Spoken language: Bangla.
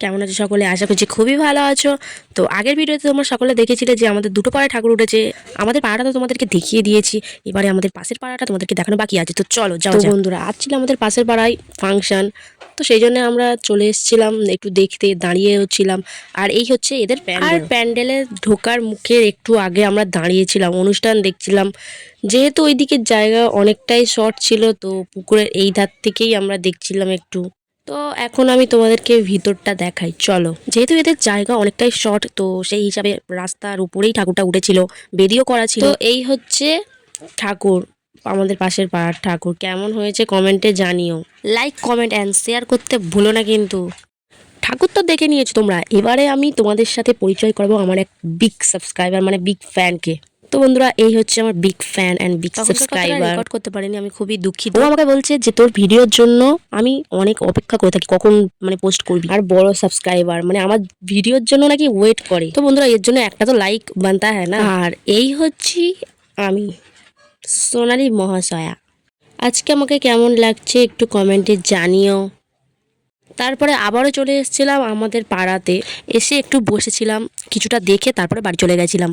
কেমন আছো সকলে? আশা করছি খুবই ভালো আছো। তো আগের ভিডিওতে তোমরা সকলে দেখেছিলে যে আমাদের দুটো পাড়ায় ঠাকুর উঠেছে। আমাদের পাড়াটা তো তোমাদেরকে দেখিয়ে দিয়েছি, এবারে আমাদের পাশের পাড়াটা তোমাদেরকে দেখানো বাকি আছে। তো চলো যাও। বন্ধুরা, আজ ছিল আমাদের পাশের পাড়ায় ফাংশন, তো সেই জন্য আমরা চলে এসেছিলাম একটু দেখতে, দাঁড়িয়ে হচ্ছিলাম। আর এই হচ্ছে এদের প্যান্ডেল। আর প্যান্ডেলে ঢোকার মুখের একটু আগে আমরা দাঁড়িয়েছিলাম, অনুষ্ঠান দেখছিলাম। যেহেতু ওই দিকের জায়গা অনেকটাই শর্ট ছিল, তো পুকুরের এই ধার থেকেই আমরা দেখছিলাম একটু। তো এখন আমি তোমাদেরকে ভিতরটা দেখাই, চলো। যেহেতু এদের জায়গা অনেকটাই শর্ট, তো সেই হিসাবে রাস্তার উপরেই ঠাকুরটা উঠেছিল, বেদিও করা ছিল। তো এই হচ্ছে ঠাকুর, আমাদের পাশের পাড়ার ঠাকুর। কেমন হয়েছে কমেন্টে জানিও। লাইক, কমেন্ট অ্যান্ড শেয়ার করতে ভুলো না কিন্তু। ঠাকুর তো দেখে নিয়েছো তোমরা, এবারে আমি তোমাদের সাথে পরিচয় করবো আমার এক বিগ সাবস্ক্রাইবার, মানে বিগ ফ্যানকে। তো বন্ধুরা, এই হচ্ছে আমার big fan and big subscriber. Record করতে পারিনি, আমি খুবই দুঃখিত। ও আমাকে বলছে যে তোর ভিডিওর জন্য আমি অনেক অপেক্ষা করে থাকি, কখন মানে পোস্ট করবি। আর বড় সাবস্ক্রাইবার, মানে আমার ভিডিওর জন্য নাকি ওয়েট করে। তো বন্ধুরা, এর জন্য একটা তো লাইক বানতা হ্যাঁ না। আর এই হচ্ছি আমি, সোনালী মহাশয়া। আজকে আমাকে কেমন লাগছে একটু কমেন্টে জানিও। তারপরে আবারও চলে এসেছিলাম আমাদের পাড়াতে, এসে একটু বসেছিলাম, কিছুটা দেখে তারপরে বাড়ি চলে গেছিলাম।